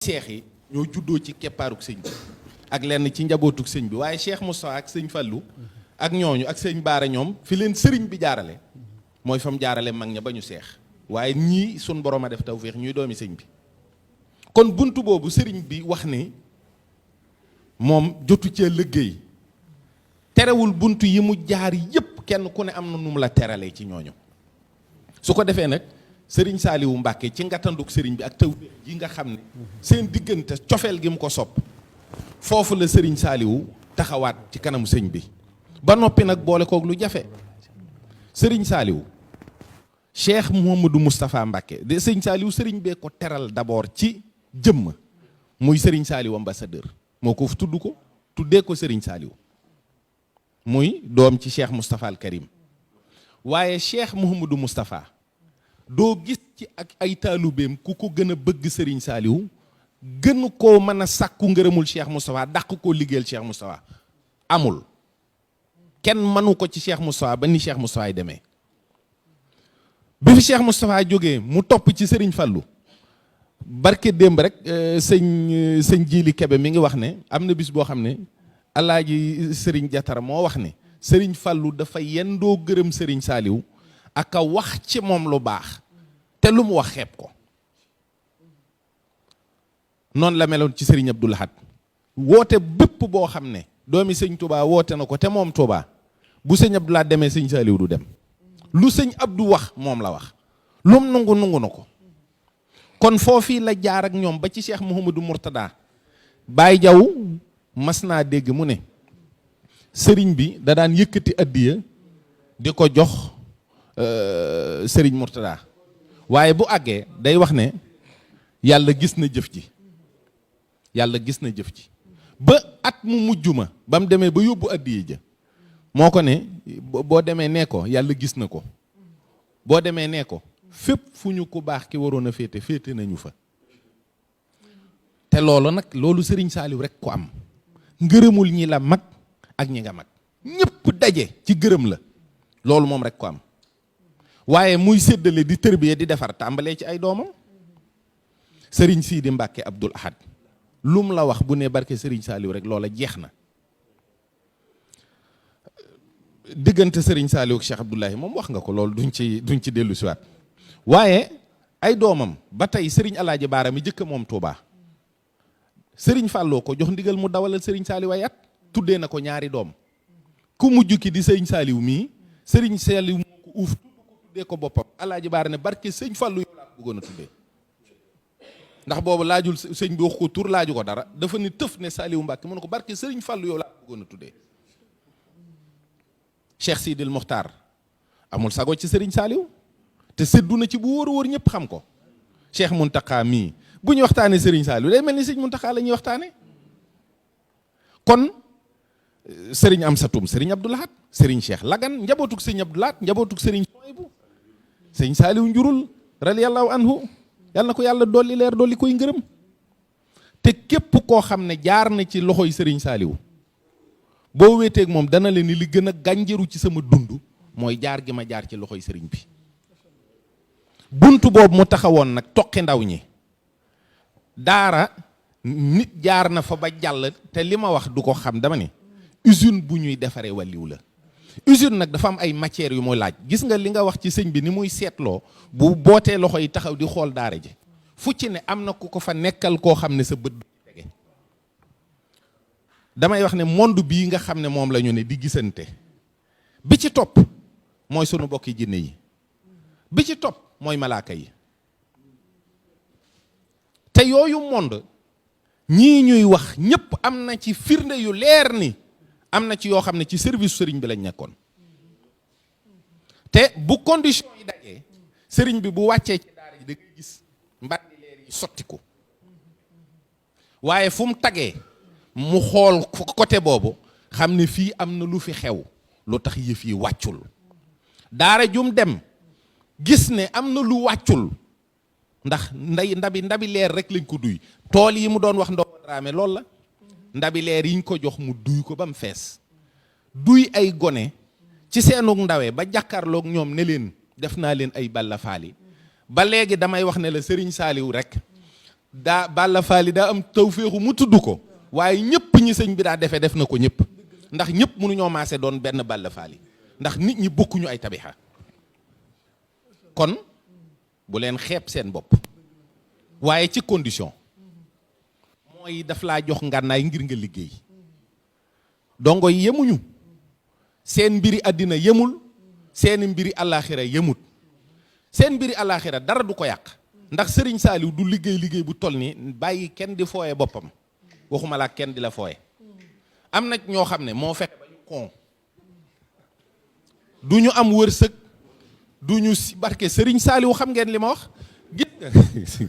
seex yi ñoo juddoo ci keppaaruk sëñ bi ak lenn ci njabootuk sëñ bi waaye Cheikh Moustapha ak sëñ Fallou ak ñooñu ak sëñ Baara ñoom fi leen sëriñ bi jaarale mooy fa mu jaarale mag ña ba ñu seex waaye ñii sun borom a def tawféex ñuy doomi sëñ bi kon buntu boobu sëriñ bi wax ni moom jotu cee liggéey terewul buntu yi mu jaar yépp kenn ku ne am na nu mu la teralee ci ñooñu su ko defee nag sëriñ Saaliwu Mbàkke ci ngatanduk sëriñ bi ak tawféex ji nga xam ne seen diggante cofeel gi mu ko sopp foofu la sëriñ Saaliwu taxawaat ci kanamu sëñ bi ba noppi nag boole koog lu jafe sëriñ Saaliwu Cheikh Mouhamadou Moustapha Mbàkke de sëriñ Saaliwu sëriñ bee ko teral d'abord ci jëmm muy sëriñ Saaliwu ambassadeur moo ko tudd ko tuddee ko sëriñ Saaliwu muy doom ci Cheikh Moustapha al Karim waaye Cheikh Mouhamadou Moustapha doo gis ci ak ay taalubeem ku ko gën a bëgg sëriñ Saaliwu gën koo mën a sàkku ngërëmul Cheikh Moustapha dàq koo liggéeyal Cheikh Moustapha amul kenn mënu ko ci Cheikh Moustapha ba ni Cheikh Moustapha ay demee bi fi Cheikh Moustapha jógee mu topp ci sëriñ Fallou barke démb rek sëñ Jili Kebe mi ngi wax ne am na bis boo xam ne alaaji sëriñ Jatara moo wax ne sëriñ Fallou dafa yendoo gërëm sëriñ Saaliwu ak a wax ci moom lu baax te lu mu wax xeeb ko noonu la meloon ci sëriñ Abdou Lahad woote bépp boo xam ne doomi sëñ Touba woote na ko te moom Touba bu sëñ Abdou Lahad demee sëñ Saaliwu du dem lu sëñ Abdou wax moom la wax lum nungu na ko kon foofii la jaar ak ñoom ba ci Cheikh Mouhamadou Mourtada Baye Jaw mas naa dégg mu ne sëriñ bi da daan yëkkati addiya di ko jox sëriñ Mourtada waaye bu àggee day wax ne yàlla gis na jëf ji yàlla gis na jëf ji ba at mu mujj ma ba mu demee ba yóbbu addiya ja moo ko ne boo demee nee ko yàlla gis na ko boo demee nee ko fépp fu ñu ku baax ki waroon a féete nañu fa te loolu nag loolu sëriñ Saaliw rek ko am ngërëmul ñi la mag ak ñi nga mag ñëpp daje ci gërëm la loolu moom rek ko am waaye muy séddale di tërbiye di defar tàmbalee ci ay doomam sëriñ Sidi Mbàkke Abdul Ahad lum la wax bu ne barke sëriñ Saaliw rek loola jeex na diggante sëriñ Saaliw ak Cheikh Abdoulahi moom wax nga ko loolu duñ ci dellu siwaat waaye ay doomam ba tey sëriñ Alaaji Baara mi jëkk moom Touba sëriñ Fàlloo ko jox ndigal mu dawalal sëriñ Saaliw ay at tuddee na ko ñaari doom ku mujj ki di sëriñ Saaliw mii sëriñ Saaliw moo ko uuf tuddee ko boppam Alaaji Baara ne barke sëñ Fàllu yow laa ko bëggoon a tuddee ndax boobu laajul sëñ bi wax ko tur laaju ko dara dafa ni tëf ne Saaliw Mbàkke mu ne ko barke sëriñ Fàllu yow laa ko bëggoon a tuddee Cheikh Sidil Mokhtar amul sago ci sëriñ Saaliw te séddu na ci bu wóor a wóor ñëpp xam ko Cheikh Mountakha mii bu ñu waxtaanee sëriñ Saaliw day mel ni sëñ Mountakha la ñuy waxtaane kon sëriñ Amsatum sëriñ Abdou Lahad sëriñ Cheikh Lagan njabootuk sëriñ Abdou Lahad njabootuk sëriñ Soybu sëriñ Saaliw njurul radiyallahu anhu yàlla na ko yàlla dolli leer dolli koy ngërëm te képp koo xam ne jaar na ci loxoy sëriñ Saaliw boo wéeteeg moom dana leen ni li gën a gànjaru ci sama dund mooy jaar gi ma jaar ci loxoy sëriñ bi buntu boobu mu taxawoon nag toqi ndaw ñi daara nit jaar na fa ba jàll te li ma wax du ko xam dama ne usine bu ñuy defaree wàlliw la usine nag dafa am ay matières yu muy laaj gis nga li nga wax ci sëñ bi ni muy seetloo bu bootee loxo yi taxaw di xool daara ji fu ci ne am na ku ko fa nekkal koo xam ne sa bët du tege damay wax ne monde bii nga xam ne moom la ñu ne di gisante bi ci topp mooy sunu bokki jinne yi bi ci topp mooy malaaka yi te yooyu monde ñii ñuy wax ñépp am na ci firnde yu leer ni am na ci yoo xam ne ci service sëriñ bi lañ nekkoon te bu condition yi dajee sëriñ bi bu wàccee ci daara ji da ngay gis mbàndi leer yi sottiku waaye fu mu tagee mu xool côté boobu xam ne fii am na lu fi xew lu tax yëf yi wàccul daara jum dem gis ne am na lu wàccul ndax ndabi leer rek lañ ko duy tool yi mu doon wax Ndongo Dramé loolu la ndabi leer yiñ ko jox mu duy ko ba mu fees duy ay gone ci seenug ndawee ba jàkkaarloog ñoom ne leen def naa leen ay balla faali ba léegi damay wax ne la sëriñ Saaliw rek Balla Faali daa am tawféexu mu tudd ko waaye ñëpp ñi sëñ bi daa defee def na ko ñëpp ndax ñëpp mënuñoo maase doon benn Balla Faali ndax nit ñi bokkuñu ay tabixa kon bu leen xeeb seen bopp waaye ci condition mooy daf laa jox ngànnaay ngir nga liggéey dongo yi yemuñu seen mbiri àddina yemul seeni mbiri àllaaxira yemut seen mbiri àllaaxira dara du ko yàq ndax sëriñ Saaliw du liggéey bu toll ni bàyyi kenn di fooye boppam waxuma laa kenn di la fooye am na ñoo xam ne moo fexe ba ñu kon du ñu am wërsëg du ñu si barke sëriñ Saaliw xam ngeen li ma wax gis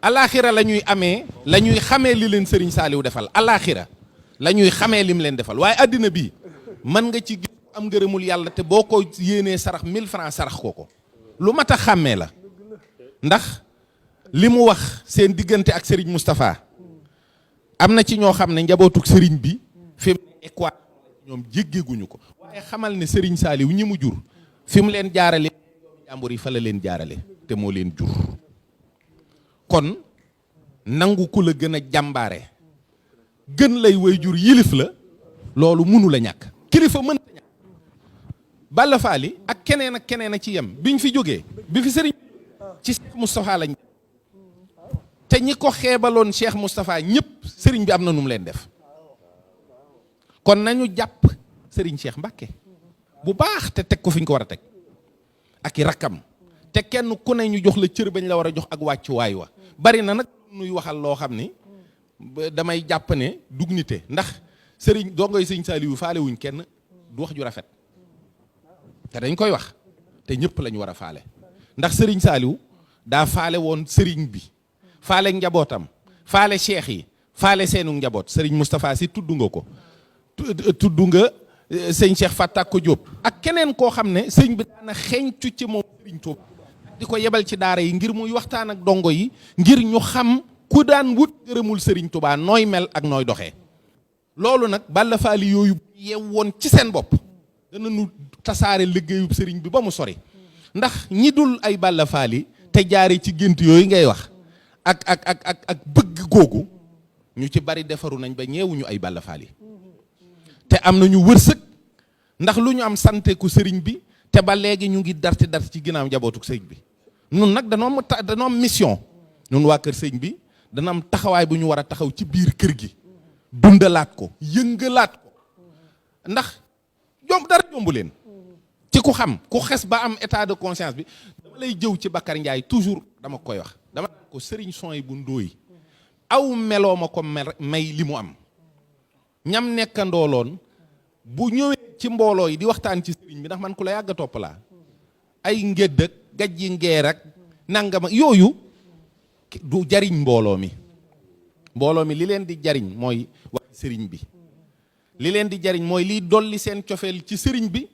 àllaaxira la ñuy amee la ñuy xamee li leen sëriñ Saaliw defal àllaaxira la ñuy xamee lim leen defal waaye àddina bi mën nga ci gis am ngërëmul yàlla te boo ko yéenee sarax 1000 francs sarax ko lu mat a xàmmee la ndax li mu wax seen diggante ak sëriñ Moustapha am na ci ñoo xam ne njabootuk sëriñ bi fi mu ne équation ñoom jéggeeguñu ko waaye xamal ne sëriñ Saaliw ñi mu jur fi mu leen jaarale jàmbur yi fa la leen jaarale te moo leen jur kon nangu ku la gën a jàmbaare gën lay way jur yilif la loolu mënu la ñàkk kilifa mënta ñàkk Balla Faali ak keneen a ci yem biñ fi jógee bi fi sëriñ ci Cheikh Moustapha lañ te ñi ko xeebaloon Cheikh Moustapha ñëpp sëriñ bi am na nu mu leen def kon nañu jàpp sëriñ Cheikh Mbacke bu baax te teg ko fi ñu ko war a teg ak i rakkam te kenn ku ne ñu jox la cër bañ la war a jox ak wàccuwaay wa bari na nag nuy waxal loo xam ni damay jàpp ne dugnité ndax sëriñ dongoy sëriñ Saaliwu faale wuñ kenn du wax ju rafet te dañ koy wax te ñëpp lañu war a faale ndax sëriñ Saaliw daa faale woon sëriñ bi faale njabootam faale cheikh yi faale seenu njaboot sëriñ Moustapha si tudd nga ko tudd nga sëñ Cheikh Fatak Diop ak keneen koo xam ne sëñ bi daana xeeñcu ci moom sëriñ Tuuba di ko yebal ci daara yi ngir muy waxtaan ak dongo yi ngir ñu xam ku daan wut gërëmul sëriñ Tuuba nooy mel ak nooy doxee loolu nag Balla Faali yooyu yew woon ci seen bopp danañu tasaare liggéeyub sëriñ bi ba mu sori ndax ñi dul ay Balla Faali te jaare ci gént yooyu ngay wax ak bëgg googu ñu ci bari defaru nañ ba ñeewuñu ay Balla Faali te am nañu wërsëg ndax lu ñu am sante ku sëriñ bi te ba léegi ñu ngi darti ci ginnaaw njabootuk sëriñ bi nun nag danoo am mission nun waa kër sëriñ bi dana am taxawaay bu ñu war a taxaw ci biir kër gi dundalaat ko yëngalaat ko ndax dara jombu leen ci ku xam ku xes ba am état de conscience bi dama lay jëw ci Bakar Ndiaye toujours dama koy wax dama ko sëriñ Soy bu Ndooy aw meloo ma ko may li mu am ñam nekkandooloon bu ñëwee ci mbooloo yi di waxtaan ci sëriñ bi ndax man ku la yàgg a topp laa ay ngédd ak gaj yi ngeer ak nangam ak yooyu du jariñ mbooloo mi li leen di jariñ mooy wax sëriñ bi li leen di jariñ mooy liy dolli seen cofeel ci sëriñ bi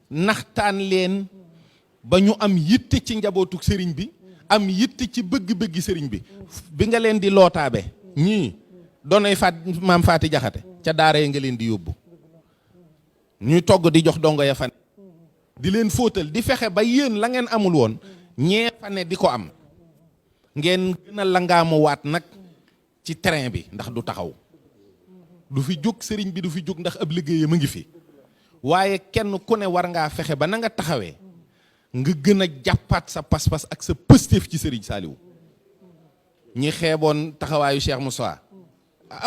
naxtaan leen ba ñu am yitte ci njabootuk sëriñ bi am yitte ci bëgg-bëggi sëriñ bi nga leen di lootaabe ñii doonay maam Faati Jaxate ca daara yi nga leen di yóbbu ñuy togg di jox dongo ya fa ne di leen fóotal di fexe ba yéen la ngeen amul woon ñee fa ne di ko am ngeen gën a langaamu waat nag ci terrain bi ndax du taxaw du fi jóg sëriñ bi du fi jóg ndax ab liggéeyam a ngi fi waaye kenn ku ne war ngaa fexe ba na nga taxawee nga gën a jàppaat sa pas-pas ak sa pëstéef ci sëriñ Saaliw ñi xeeboon taxawaayu Cheikh Moussa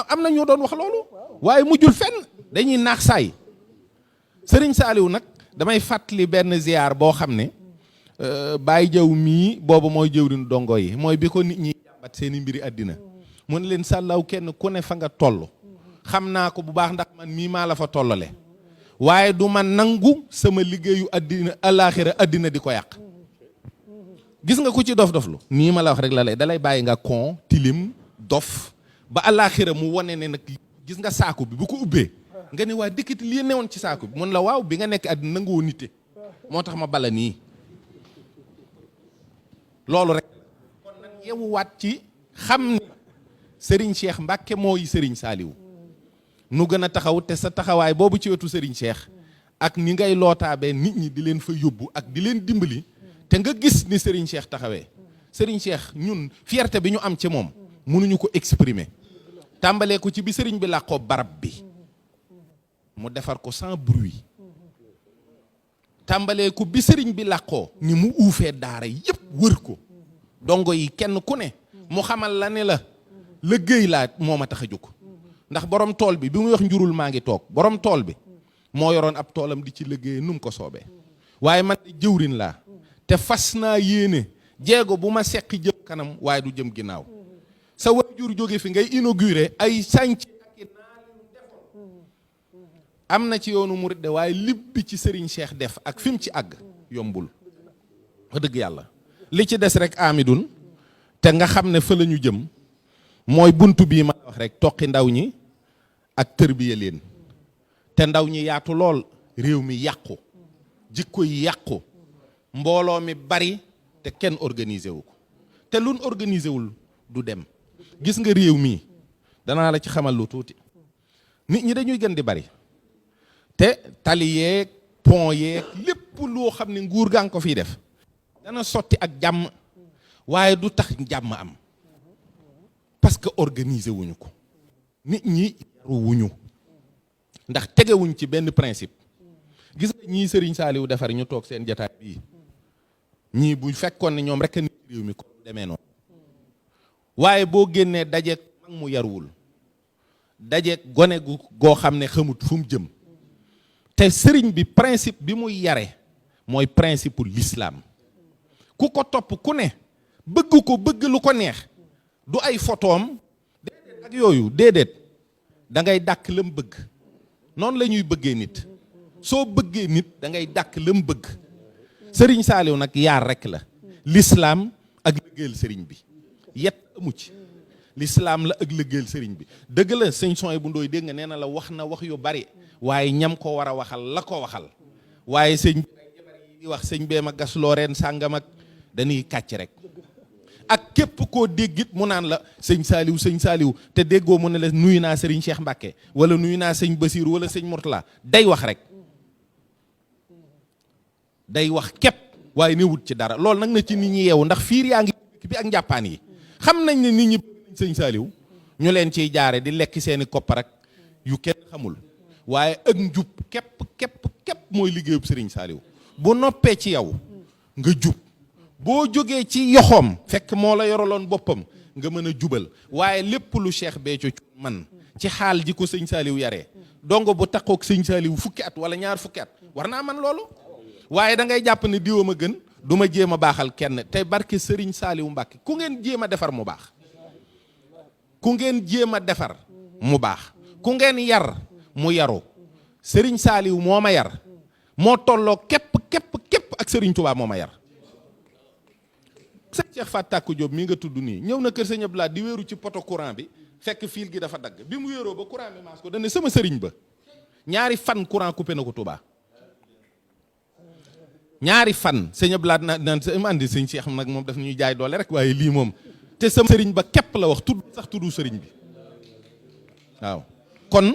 am na ñoo doon wax loolu waaye mujjul fenn dañuy naax saay sëriñ Saaliw nag damay fàttali benn ziar boo xam ne Baye Jaw mii boobu mooy jëwriñu dongo yi mooy bi ko nit ñi jàmbat seeni mbiri àddina mu ne leen sàllaw kenn ku ne fa nga toll xam naa ko bu baax ndax man mii maa la fa tollale waaye du ma nangu sama liggéeyu àddina alaaxira àddina di ko yàq gis nga ku ci dof-doflu nii ma la wax rek la lay dalay bàyyi nga kon tilim dof ba alaaxira mu wane ne nag gis nga saaku bi bu ko ubbee nga ne waa dikkati lii newoon ci saaku bi mun la waaw bi nga nekk àddina nangoo nite moo tax ma bala nii loolu rek kon nag yewuwaat ci xam ni sëriñ Cheikh Mbacke mooy sëriñ Saaliw nu gën a taxaw te sa taxawaay boobu ci wetu sëriñ Cheikh ak ni ngay lootaabee nit ñi di leen fa yóbbu ak di leen dimbali te nga gis ni sëriñ Cheikh taxawee Serigne Cheikh ñun fierté bi ñu am ci moom mënuñu ko exprimer. tàmbalee ko ci bi Serigne bi làqoo barab bi mu defar ko sans bruit. tàmbalee ko bi Serigne bi làqoo ni mu uufee daara yépp wër ko. dongo yi kenn ku ne mu xamal la ne la liggéey laa moo ma tax a jóg. ndax borom tool bi muy wax njurul maa ngi toog borom tool bi moo yoroon ab toolam di ci liggéey nu mu ko soobee. waaye man jëwrin laa te fas naa yéene jéego bu ma seqi jëm kanam waaye du jëm ginnaaw. sa waajur jóge fi ngay inauguré ay sànc ak i naal yu defoon am na ci yoonu murid de waaye lib bi ci Serigne Cheikh def ak fi mu ci àgg yombul wax dëgg yàlla. li ci des rek amidun te nga xam ne fa la ñu jëm mooy buntu bii ma wax rek toqi ndaw ñi ak tërbiya leen te ndaw ñi yaatu lool réew mi yàqu jikko yi yàqu mbooloo mi bari te kenn organisé wu ko te luñ organisé wul du dem. gis nga réew mii danaa la ci xamal lu tuuti nit ñi dañuy gën di bari te tali yeeg pont yeeg lépp loo xam ne nguur gaa ngi ko fiy def dana sotti ak jàmm waaye du tax jàmm am parce que organisé wuñu ko nit ñi yaru wuñu ndax tegewuñ ci benn principe. gis nga ñii Serigne Saliou defar ñu toog seen jataay bii ñii bu fekkoon ne ñoom rek a nit réew mi ko demee noonu waaye boo génnee dajeeg mag mu yaruwul dajeeg gone goo xam ne xamut fu mu jëm te sëriñ bi principe bi muy yare mooy principe u l'islam ku ko topp ku ne bëgg ko bëgg lu ko neex du ay photoom déedéet ak yooyu déedéet da ngay dàkk lam bëgg noonu la ñuy bëggee nit soo bëggee nit da ngay dàkk lam bëgg sëriñ Saaliw nag yaar rek la l'islam ak liggéeyal sëriñ bi yet amu ci l'islam la ak liggéeyal sëriñ bi dëgg la sëñ Soy bu Ndooy dégg nga nee na la wax na wax yu bari waaye ñam ko war a waxal la ko waxal waaye sëñ yi di wax sëñ bee ma gas loo reen sàngam ak dañuy kàcc rek ak képp koo déggit mu naan la sëñ Saaliw te déggoo mu ne la nuyu naa sëriñ Cheikh Mbacke wala nuyu naa sëñ Basiir wala sëñ Mourtala day wax rek day wax képp waaye ne wut ci dara loolu nag na ci nit ñi yeewu ndax fiir yaa ngi bi ak njàppaan yi xam nañ ne nit ñi sëñ Saaliw ñu leen ciy jaare di lekk seeni koppar ak yu kenn xamul waaye ak njub képp mooy liggéeyub sëriñ Saaliw bu noppee ci yow nga jub boo jógee ci yoxoom fekk moo la yoraloon boppam nga mën a jubal waaye lépp lu Cheikh Béthio man ci xaal ji ko sëñ Saaliw yaree dongo bu takkook sëñ Saaliw fukki at wala ñaar fukki at war naa man loolu waaye da ngay jàpp ne diwam a gën du ma jéem a baaxal kenn te barke sëriñ Saaliw Mbàkke ku ngeen jéem a defar mu baax ku ngeen jéem a defar mu baax ku ngeen yar mu yaru sëriñ Saaliw moo ma yar moo tolloo képp ak sëriñ Tuubaa moo ma yar sëñ Cheikh Fatou Tàkku Diop mii nga tudd nii ñëw na kër sëñ Abdoulaye di wéeru ci poto courant bi fekk fil gi dafa dagg bi mu wéeroo ba courant bi maas ko dane sama sëriñ ba ñaari fan courant coupé na ko Touba ñaari fan sëñ Abdoulaye naan ma andi sëñ Cheikh nag moom daf ñuy jaay doole rek waaye lii moom te sama sëriñ ba képp la wax tuddu sëriñ bi waaw kon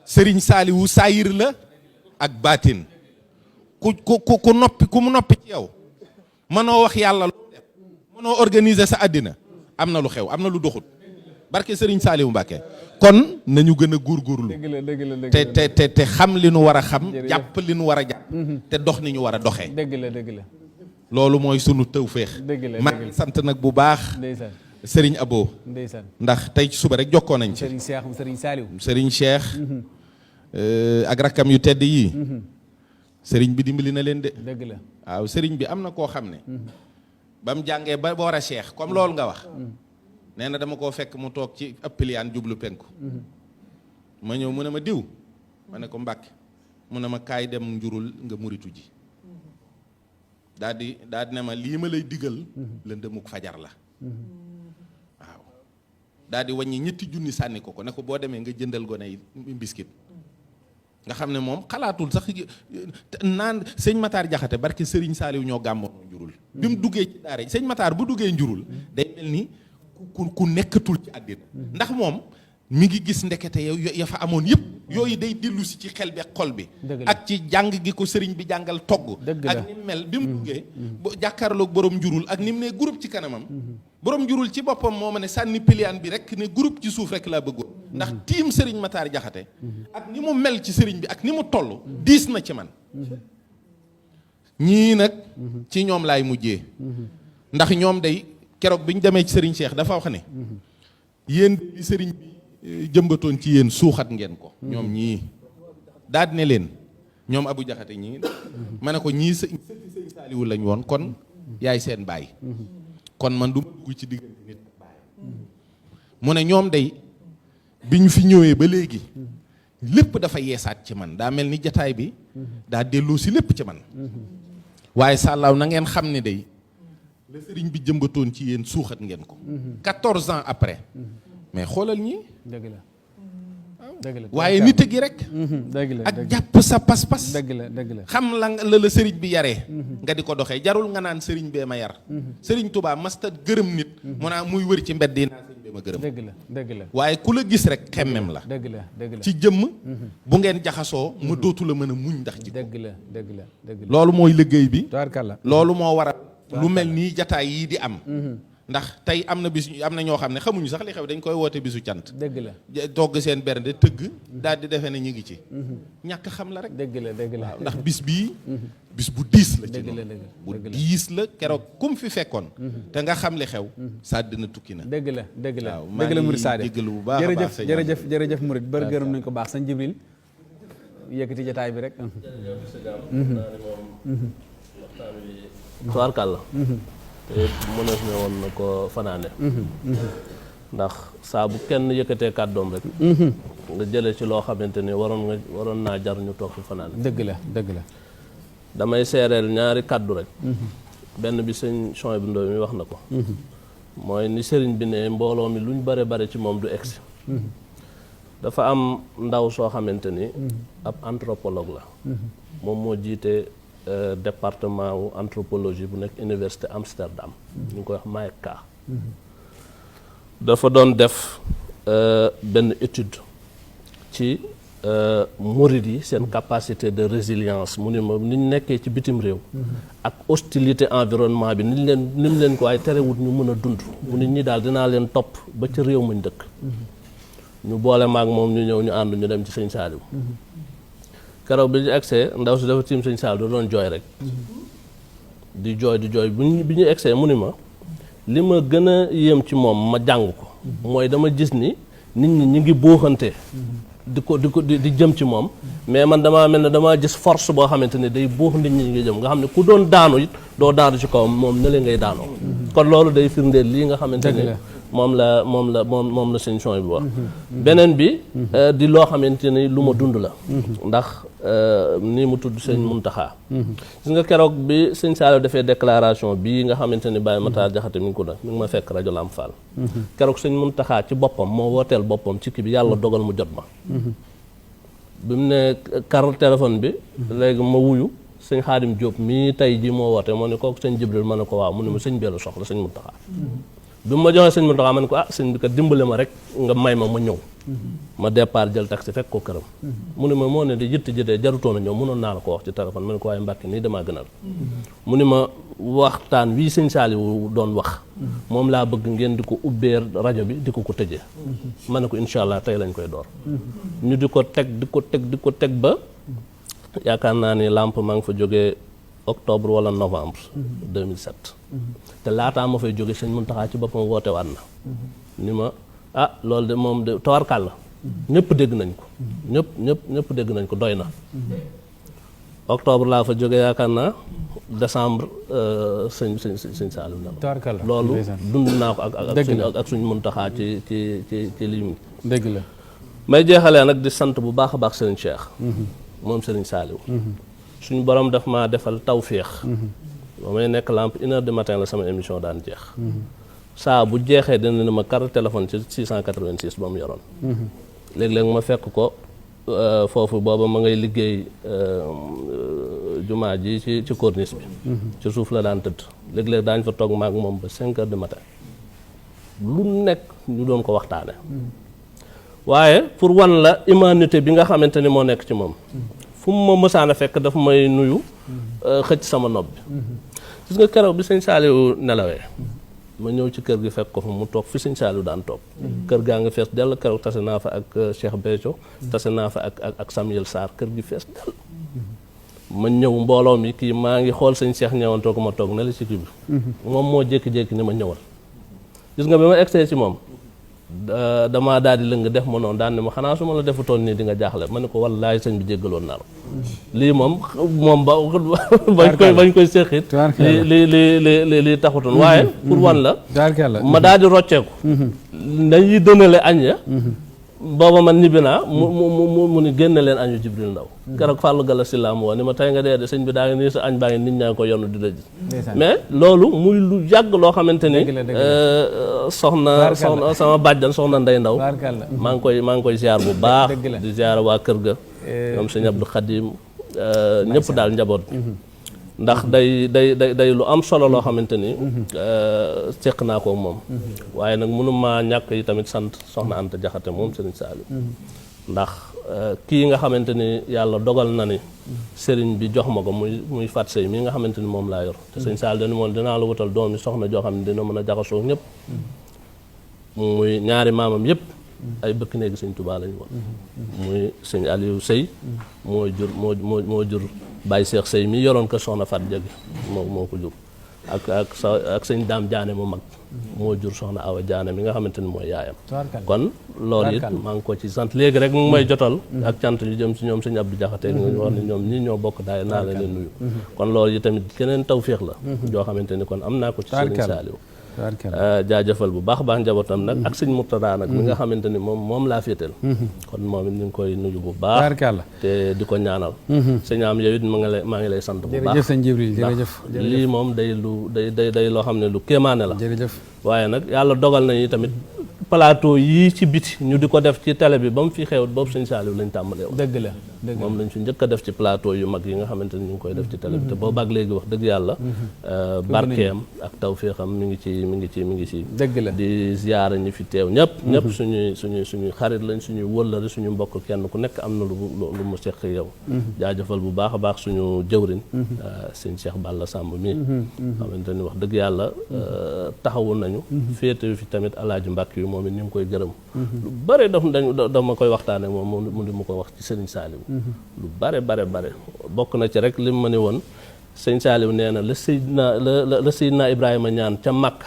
sëriñ Saaliwu saayir la ak baatin ku noppi ku mu noppi ci yow mënoo wax yàlla lu def mënoo organiser sa àddina am na lu xew am na lu doxut barke sëriñ Saaliwu Mbàkke kon nañu gën a góorgóorlu te xam li nu war a xam jàpp li nu war a jàpp te dox ni ñu war a doxee dëgg la loolu mooy sunu tawféex maa ngi sant nag bu baax sëriñ Abo ndeysaan ndax tey ci suba rek jokkoo nañ ci sëriñ Saaliw sëriñ Cheikh ak rakkam yu tedd yii sëriñ bi dimbali na leen de dëgg la waaw sëriñ bi am na koo xam ne ba mu jàngee ba war a Cheikh comme loolu nga wax nee na dama koo fekk mu toog ci ab piliyaan jublu penku ma ñëw mu ne ma diw ma ne ko Mbàkke mu ne ma kaay dem njurul nga muritu ji daal di ne ma lii ma lay digal lëndëmuk fajar la waaw daal di wàññi ñetti junni sànni ko ne ko boo demee nga jëndal gone yi mbiskit nga xam ne moom xalaatul sax naan sëñ Matar Jaxate barke sëriñ Saaliw ñoo gàmmoon njurul bi mu duggee ci daara sëñ Matar bu duggee njurul day mel ni ku nekkatul ci àddina ndax moom mi ngi gis ndekete ya fa amoon yëpp yooyu day dellu si ci xel bi ak xol bi ak ci jàng gi ko sëriñ bi jàngal togg ak ni mel bi mu duggee jàkkaarloog borom njurul ak ni mu ne groupe ci kanamam borom njurul ci boppam moo ma ne sànni piliyaan bi rek ne groupe ci suuf rek laa bëggoon ndax tiim sëriñ Matar Jaxate ak ni mu mel ci sëriñ bi ak ni mu toll diis na ci man ñii nag ci ñoom laay mujjee ndax ñoom day keroog bi ñu demee ci sëriñ Cheikh dafa wax ne yéen li sëriñ bi jëmbatoon ci yéen suuxat ngeen ko ñoom ñii daal ne leen ñoom Abu Jaxate ñii ma ne ko ñii sëñ Saaliwu lañ woon kon yaay seen baay kon man du ma dugg ci diggante nit ak baay mu ne ñoom day bi ñu fi ñëwee ba léegi lépp dafa yeesaat ci man daa mel ni jataay bi daa delloo si lépp ci man waaye sàllaaw na ngeen xam ne day la sëriñ bi jëmbatoon ci yéen suuxat ngeen ko 14 ans après mais xoolal ñi dëgg la dëgg la waaye nit gi rek dëgg la ak jàpp sa pas-pas dëgg la xam la sëriñ bi yaree nga di ko doxee jarul nga naan sëriñ bee ma yar sëriñ Tuubaa masta gërëm nit mu naa muy wër ci mbedd yi naan sëriñ bee ma gërëm dëgg la waaye ku la gis rek xemmem la dëgg la ci jëmm bu ngeen jaxasoo mu dootu la mën a muñ ndax jikko dëgg la loolu mooy liggéey bi tubaarkàlla loolu moo waral lu mel nii jataay yii di am ndax tey am na bis am na ñoo xam ne xamuñu sax li xew dañ koy woote bisu cant dëgg la togg seen bernde tëgg daal di defee ne ñu ngi ci ñàkk xam la rek dëgg la ndax bis bii bis bu diis la ci bu dëgg la diis la keroog kum fi fekkoon te nga xam li xew sa dina tukki na dëgg la waaw dëgg la Murid Saade jéggalu bu baax a baax jërëjëf Murid bër gërëm nañ ko baax sëñ Jibril yëkkati jotaay bi rek tubaarkàlla te mënees ne woon na ko fanaane ndax saa bu kenn yëkkatee kàddoom rek nga jële ci loo xamante ni waroon naa jar ñu toog fi fanaane dëgg la damay seereel ñaari kàddu rek benn bi sëñ Souhaïbou Ndoye mi wax na ko mooy ni sëriñ bi ne mbooloo mi luñ bare ci moom du egsi dafa am ndaw soo xamante ni ab anthropologue la moom moo jiite département wu anthropologie bu nekk université Amsterdam ñu ngi koy wax Maïka dafa doon def benn étude ci murid yi seen capacité de résilience mu ni ma ni ñu nekkee ci bitim réew ak hostilité environnement bi ni mu leen ko waaye terewut ñu mën a dund mu nit ñi daal dinaa leen topp ba ci réew muñ dëkk ñu boole maag moom ñu ñëw ñu ànd ñu dem ci sëñ Saaliw keroog bi ñu egsee ndaw si dafa tiim sëñ Saaliw da doon jooy rek di jooy bi ñu egsee mu ni ma li ma gën a yéem ci moom ma jàng ko mooy dama gis ni nit ñi ñu ngi booxante di jëm ci moom mais man damaa mel ne damaa gis force boo xamante ne day buux nit ñi ngi jëm nga xam ne ku doon daanu it doo daanu ci kawam moom ne leen ngay daanoo kon loolu day firndeel lii nga xamante ne moom la sëñ Souhaïbou bi wax beneen bi di loo xamante ni lu ma dund la ndax nii mu tudd sëñ Muntaxa gis nga keroog bi sëñ Saaliw defee déclaration bii nga xamante ni Baye Matar Jaxate mi ngi ko def mi ngi ma fekk rajo Lamp Fall keroog sëñ Muntaxa ci boppam moo wooteel boppam ci kii bi yàlla dogal mu jot ma bi mu ne kar téléphone bi léegi ma wuyu sëñ Xaadim Diop mii tey ji moo woote moo ne kooku sëñ Jibril ma ne ko waaw mu ne ma sëñ bee la soxla sëñ Muntaxa bi ma joxee sëñ Muntaxa ma ne ko sëñ bi kat dimbale ma rek nga may ma ñëw ma départ jël taxi fekk ko këram mu ne ma moo ne di jëtti jëtee jarutoon a ñëw mënoon naa la ko wax ci téléphone ma ne ko waaye Mbàkke nii damaa gënal mu ne ma waxtaan wii sëñ Saaliw doon wax moom laa bëgg ngeen di ko ubbee rajo bi di ko tëjee ma ne ko incha allah tey lañ koy door ñu di ko teg ba yaakaar naa ni Lamp maa ngi fa jógee octobre wala novembre 2007 te laataa ma fay jóge sëñ Muntaxa ci boppam woote waat na ni ma loolu de moom de tawarkal la ñëpp dégg nañ ko ñëpp dégg nañ ko doy na octobre laa fa jóge yaakaar naa décembre sëñ Saaliw na loolu dund naa ko ak suñ Muntaxa ci lii mi dëgg la may jeexalee nag di sant bu baax a baax sëriñ Cheikh moom sëriñ Saaliw suñu borom daf maa defal tawféex ba may nekk Lamp 1h du matin la sama émission daan jeex saa bu jeexee dina ne ma carte téléphone ci 686 ba mu yoroon léeg-léeg ma fekk ko foofu booba ma ngay liggéey jumaa ji ci corniche bi ci suuf la daan tëdd léeg-léeg daañ fa toog maak moom ba 5h du matin lu nekk ñu doon ko waxtaane waaye pour wan la humanité bi nga xamante ni moo nekk ci moom fu mu ma mësaan a fekk dafa may nuyu xëcc sama nopp bi gis nga keroog bi sëñ Saliou nelawee ma ñëw ci kër gi fekk ko fa mu toog fi sëñ Saliou daan toog kër gaa nga fees dell keroog tase naa fa ak Cheikh Béthio tase naa fa ak Samuel Sarr kër gi fees dell ma ñëw mbooloo mi kii maa ngi xool sëñ Cheikh ñëwantoog ma toog ne la ci kii bi moom moo jékki-jékki ni ma ñëwal gis nga bi ma egsee ci moom damaa daal di lëng def ma noonu daan ne ma xanaa su ma la defutoon nii di nga jaaxle ma ne ko wallaahi sëñ bi jéggaloon naa la lii moom bañ koy séqit li taxutoon waaye pour wan la ma daal di rocceeku dañuy dënale añ ya booba man ñibbi naa mu ni génne leen añu Jibril Ndaw keroog Fallou Gala si laa mu woo ni ma tey nga dee de sëñ bi daa ngi nii sa añ baa ngi nit ñaa ngi ko yonu di la ji mais loolu muy lu yàgg loo xamante ni soxna sama bàjjan soxna Ndey Ndaw maa ngi koy ziar bu baax di ziar waa kër ga ñoom sëñ Abdou Khadim ñëpp daal njaboot ndax day lu am solo loo xamante ni seq naa ko moom waaye nag mënuma ñàkk yi tamit sant soxna Anta Jaxate moom Serigne Saliou ndax kii nga xamante ni yàlla dogal na ni Serigne bi jox ma ko muy Fat Sey mii nga xamante ni moom laa yor te Serigne Saliou dañu moom dinaa la wutal doom yi soxna joo xam ne dina mën a jaxasoo ñëpp muy ñaari maamam yëpp ay bëkk néegi sëñ Touba lañu woon muy sëñ Aliou Sey moo jur Baye Cheikh Sey mi yoroon ko soxna Fat Jagi moo ko jur ak sëñ Daam Jaane mu mag moo jur soxna Awa Jaane mi nga xamante ni mooy yaayam kon loolu it maa ngi ko ci sant léegi rek mu ngi may jotal ak cant yu jëm si ñoom sëñ Abdou Jaxate nga wax ni ñoom ñii ñoo bokk daay naa la leen nuyu kon loolu yi tamit keneen tawféex la joo xamante ni kon am naa ko ci Serigne Saliou jaajëfal bu baax njabootam nag ak sëñ Murtada nag mi nga xamante ni moom laa féetal kon moom it ñu ngi koy nuyu bu baax te di ko ñaanal sëñ am yow it maa ngi lay sant bu baax jërëjëf sëñ Jibril jërëjëf lii moom day loo xam ne lu kéemaane la jërëjëf waaye nag yàlla dogal nañu tamit plateau yii ci biti ñu di ko def ci télé bi ba mu fi xewut boobu sëñ Saliou lañ tàmbalee woon dëgg la moom lañ fi njëkk a def ci plateau yu mag yi nga xamante ni ñu ngi koy def ci télé bi te boobaak léegi wax dëgg yàlla barkeem ak tawféexam mi ngi ci dëgg la di ziyaara ñi fi teew ñëpp suñuy xarit lañ suñuy wëllëre suñu mbokk kenn ku nekk am na lu mu seq yow jaajëfal bu baax a baax suñu jëwriñ sëñ Cheikh Balla Samb mi xamante ni wax dëgg yàlla taxawu nañu féete fi tamit alaaji Mbàkke yu moom it ñu ngi koy gërëm lu bare dama koy waxtaane moom mu di ma ko wax ci Serigne Saliou lu bare bokk na ci rek li mu ma ne woon sëñ Saliou nee na la Seydina Ibrahima ñaan ca Makka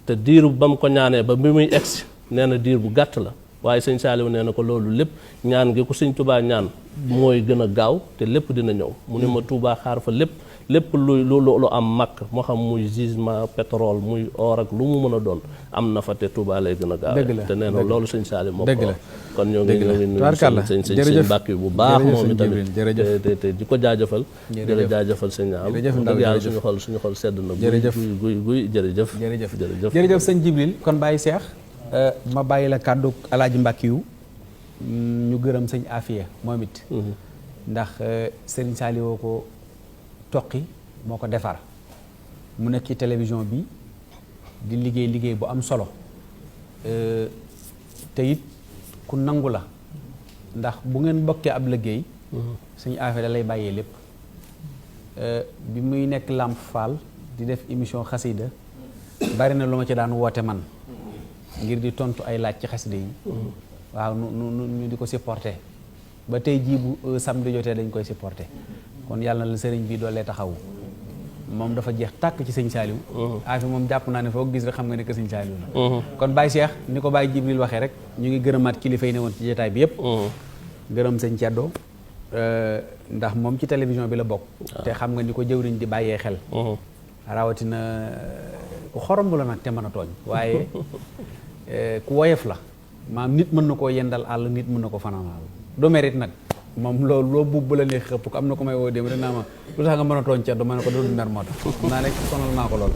te diiru ba mu ko ñaanee ba bi muy egsi nee na diir bu gàtt la waaye sëñ Saliou nee na ko loolu lépp ñaan gi ko sëñ Touba ñaan mooy gën a gaaw te lépp dina ñëw mu ne ma Touba xaar fa lépp lu am Makka moo xam muy gisement pétrole muy or ak lu mu mën a doon am na fa te Touba lay gën a gaaw te nee na loolu sëñ Saliou moo ko kon ñoo ngi nuyu sëñ Mbàkke bu baax moom itamit te di ko jaajëfal jaajëfal sëñ am dëgg yàlla suñu xol sedd na guy jërëjëf sëñ Jibril kon bàyyi Seex ma bàyyi la kàddu alaaji Mbàkke yu ñu gërëm sëñ Afiya moom it ndax sëriñ Saliou ko toqi moo ko defar mu nekk ci télévision bi di liggéey bu am solo te it ku nangu la ndax bu ngeen bokkee ab liggéey suñu affaire da lay bàyyee lépp bi muy nekk Lamp Fall di def émission xasida bari na lu ma ci daan woote man ngir di tontu ay laaj ci xasida yi waaw ñu di ko supporter ba tey jii bu samedi jotee dañ koy supporter kon yàlla na la sëriñ bi doolee taxawu moom dafa jeex tàkk ci sëñ Saliou afi moom jàpp naa ne foo gis rek xam nga ne que sëñ Saliou la kon Baye Cheikh ni ko Baye Jibril waxee rek ñu ngi gërëmaat kilifa yi ne woon ci jotaay bi yëpp gërëm sëñ Ceddo ndax moom ci télévision bi la bokk te xam nga ni ko jëwriñ di bàyyee xel rawatina ku xorom la nag te mën a tooñ waaye ku woyof la maam nit mën na koo yendal àll nit mën na ko fanaanal du mérite nag moom loolu loo buub bu la neex xëpp ko am na ko may woo dem rek naa ma lu tax nga mën a tooñ Ceddo ma ne ko doon mer moo tax naa nekk sonal naa ko lool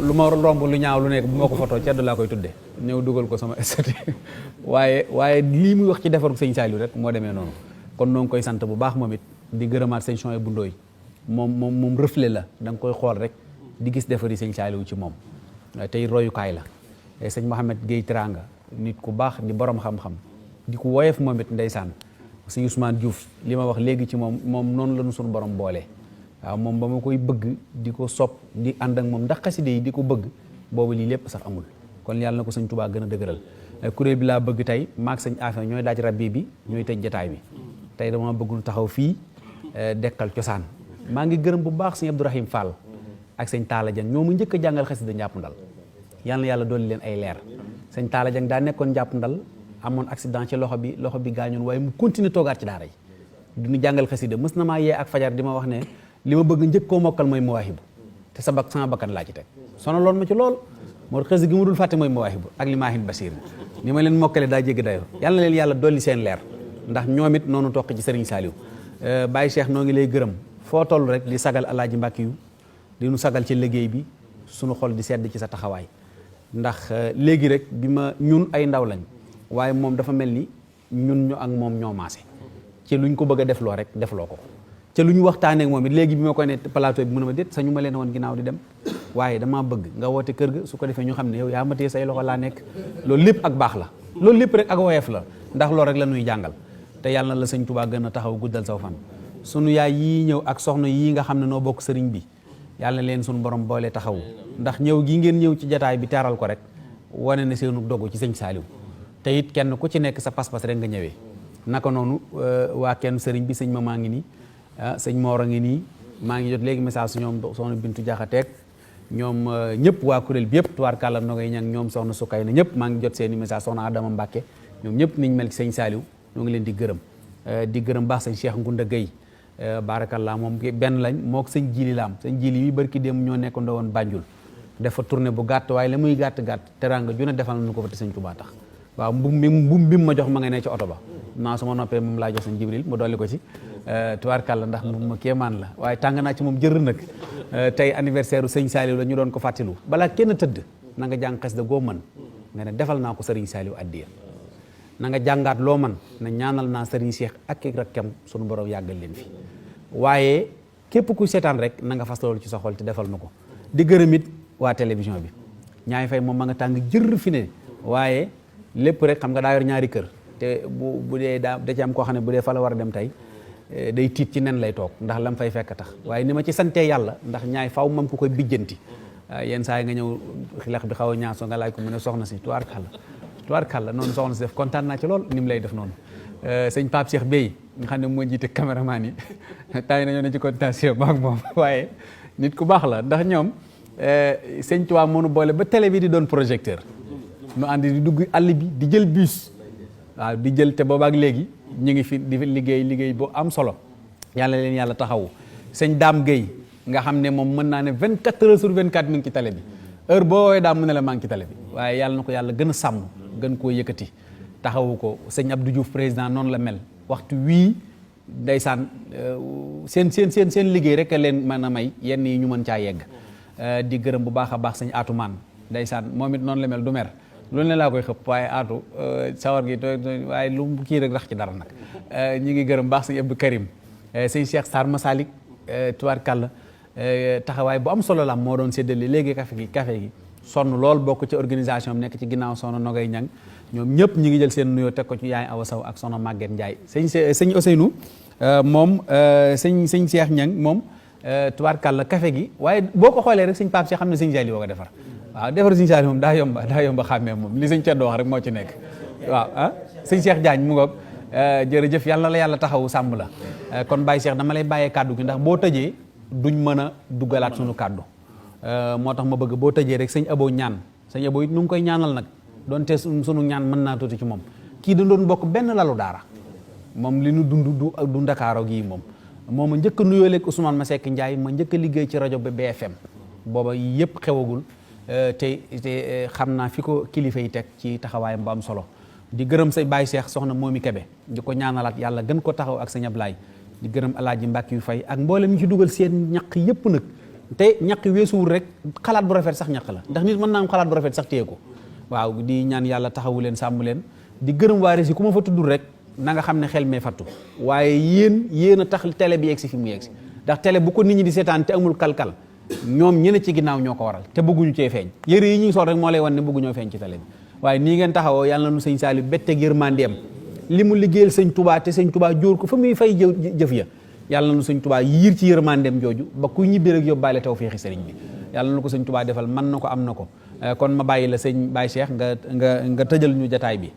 lu ma romb lu ñaaw lu nekk bu ma ko fotoo Ceddo laa koy tudde ñëw dugal ko sama statut waaye lii muy wax ci defaru sëñ Saliou rek moo demee noonu kon noo ngi koy sant bu baax moom it di gërëmaat sëñ Chouaïbou bu Ndoye moom reflet la da nga koy xool rek di gis defari sëñ Saliou ci moom tey royukaay la sëñ Mohamed Guèye Teranga nit ku baax di borom xam-xam di ko woyof moom it ndeysaan sëñ Ousmane Diouf li ma wax léegi ci moom noonu la ñu suñu borom boole waaw moom ba ma koy bëgg di ko sopp di ànd ak moom ndax xaside yi di ko bëgg boobu lii lépp sax amul kon yàlla na ko sëñ Touba gën a dëgëral kuréel bi laa bëgg tey maag sëñ Afia ñooy daaj rabbi bi ñooy tëj jataay bi tey dama bëgg nu taxaw fii dekkal cosaan maa ngi gërëm bu baax sëñ Abdourahim Fall ak sëñ Talla Dieng ñoo mu njëkk a jàngal xasida njàpp ndal yàlla na yàlla dolli leen ay leer sëñ Talla Dieng daa nekkoon njàpp ndal amoon accident ci loxo bi gaañoon waaye mu continuer toogaat ci daara yi duñu jàngal xasida mës na maa yee ak fajar di ma wax ne li ma bëgg njëkk koo mokkal mooy mawaahibu te sama bakkan laa ci teg sonaloon ma ci lool moo xasida gi mu dul fàtte mooy mawaahibu ak li maahin basiir ni ma leen mokkale daa jéggi dayoo yàlla na leen yàlla dolli seen leer ndax ñoom it noonu toq ci Serigne Saliou Baye Cheikh noo ngi lay gërëm foo toll rek di sagal alaaji Mbàkke yu di nu sagal ci liggéey bi sunu xol di sedd ci sa taxawaay ndax léegi rek bi ma ñun ay ndaw lañ waaye moom dafa mel ni ñun ñu ak moom ñoo maase ci luñ ko bëgg a defloo rek defloo ko ca lu ñu waxtaanee ak moom it léegi bi ma koy ne plateau bi mu ne ma déet sañu ma leen woon ginnaaw di dem waaye damaa bëgg nga woote kër ga su ko defee ñu xam ne yow yaa ma téye say loxo laa nekk loolu lépp ak baax la loolu lépp rek ak woyof la ndax loolu rek la ñuy jàngal te yàlla na la sëñ Touba gën a taxaw guddal saw fan sunu yaay yii ñëw ak soxna yii nga xam ne noo bokk sëriñ bi yàlla na leen sunu borom boole taxawu ndax ñëw gi ngeen ñëw ci jataay bi teeral ko rek wane na seenu dogu ci sëñ Saliou te it kenn ku ci nekk sa pas-pas rek nga ñëwee naka noonu waa kenn sëriñ bi sëñ ma maa ngi nii sëñ Moor a ngi nii maa ngi jot léegi message su ñoom soxna Bintu Jaxateeg ñoom ñëpp waa kuréel bi yëpp tubaarkàlla no ngay ñang ñoom soxna Sukay na ñëpp maa ngi jot seeni message soxna Adama Mbàkke ñoom ñëpp niñ mel ci sëñ Saliou ñoo ngi leen di gërëm baax sëñ Cheikh Ngunda Gueye baarakallaa moom benn lañ moo ko sëñ Jili Laam sëñ Jili yi barki dem ñoo nekkandoo woon Banjul dafa tournée bu gàtt waaye la muy gàtt teraanga ju ne defal nañu ko fa te sëñ Tuubaa tax waaw mbum bi ma jox ma nga ne ci oto ba naa su ma noppee moom laa jox sëñ Jibril mu dolli ko ci tubaarkàlla ndax moom ma kéemaan la waaye tàng naa ci moom jër nag tey anniversaire u sëñ Saliou la ñu doon ko fàttilu balaa kenn tëdd na nga jàng xes da goo mën nga ne defal naa ko sëriñ Saliou addiya na nga jàngaat loo man na ñaanal naa sëriñ Cheikh ak i rakkam sunu borom yàggal leen fi waaye képp ku seetaan rek na nga fas loolu ci sa xol te defal na ko di gërëm it waa télévision bi ñaay fay moom ma nga tàng jër fi ne waaye lépp rek xam nga daa yor ñaari kër te bu dee da ci am koo xam ne bu dee fa la war a dem tey day tiit ci nen lay toog ndax lam fay fekk tax waaye ni ma ci santee yàlla ndax ñaay faw mam ku koy bijjanti yenn saa yi nga ñëw xilex bi xaw a ñaaso nga laaj ko mu ne soxna si tubaarkàlla noonu soxna si def kontaan naa ci lool ni mu lay def noonu sëñ Pape Cheikh Bey nga xam ne moo jiite caméraman yi tay nañoo ne ci contention maak moom waaye nit ku baax la ndax ñoom sëñ Tuubaa moo nu boole ba télé bi di doon projecteur nu ànd di dugg àll bi di jël bus waaw di jël te boobaak léegi ñu ngi fi di liggéey bu am solo yàlla leen yàlla taxawu sëñ Dame Gueye nga xam ne moom mën naa ne 24 heures sur 24 mi ngi ci télé bi heure boo woowee daam mu ne la maa ngi ci télé bi waaye yàlla na ko yàlla gën a sàmm gën koo yëkkati taxawu ko sëñ Abdou Diouf président noonu la mel waxtu wii ndeysaan seen liggéey rek a leen mën a may yenn yi ñu mën caa yegg di gërëm bu baax a baax sëñ Atou Man ndeysaan moom it noonu la mel du mer loolu ne laa koy xëpp waaye Atou sawar gi waaye lu kii rek rax ci dara nag ñi ngi gërëm baax sëñ Abdou Karim sëñ Cheikh Sarr Masalik tubaarkàlla taxawaay bu am solo la moo doon séddale léegi café gi sonn lool bokk ci organisation bi nekk ci ginnaaw soxna Nogay Ñang ñoom ñëpp ñi ngi jël seen nuyoo teg ko ci yaay Awa Saw ak soxna Maguette Ndiaye sëñ Ousseynou moom sëñ Cheikh Ñang moom tubaarkàlla café gi waaye boo ko xoolee rek sëñ Pape Cheikh xam ne sëñ Saliou boo ko defar waaw defar sëñ Saliou moom daa yomba xàmmee moom li sëñ Ceddo wax rek moo ci nekk waaw sëñ Cheikh Diagne mu ngoog jërëjëf yàlla la yàlla taxawu sàmm la kon Baye Cheikh dama lay bàyyee kàddu gi ndax boo tëjee duñ mën a duggalaat suñu kàddu moo tax ma bëgg boo tëjee rek sëñ Abo ñaan sëñ Abo it nu ngi koy ñaanal nag doonte sunu ñaan mën naa tuuti ci moom kii da doon bokk benn lalu daara moom li nu dund du Ndakaaro gii moom ma njëkk a nuyoo léegi Ousmane Masseck Ndiaye ma njëkk a liggéey ci rajo bi BFM booba yëpp xewagul te xam naa fi ko kilifa yi teg ci taxawaayam bu am solo di gërëm say Baye Cheikh soxna Momi Kebe di ko ñaanalaat yàlla gën ko taxaw ak sëñ Ablaye di gërëm Alaaji Mbàkke yu fay ak mboolem ñu ci dugal seen ñaq yëpp nag te ñaq weesuwul rek xalaat bu rafet sax ñaq la ndax nit mën naa am xalaat bu rafet sax téye ko waaw di ñaan yàlla taxawu leen sàmm leen di gërëm waa Rési ku ma fa tuddul rek na nga xam ne xel mee fattu waaye yéen a tax télé bi yegsi fi mu yegsi ndax télé bu ko nit ñi di seetaan te amul kalkal ñoom ñene ci ginnaaw ñoo ko waral te bëgguñu cee feeñ yëre yi ñuy sol rek moo lay wan ne bëgguñoo feeñ ci télé bi waaye nii ngeen taxawoo yàlla na nu sëñ Saliou betteeg yërmandeem li mu liggéeyal sëñ Touba te sëñ Touba jóor ko fa muy fay jëf ya yàlla na sëñ Touba yiir ci yërmandeem jooju ba kuy ñibbi rek yóbbaale tawfeexi sëriñ bi yàlla na ko sëñ Touba defal mën na ko am na ko kon ma bàyyi la sëñ Baye Cheikh nga tëjal ñu jataay bi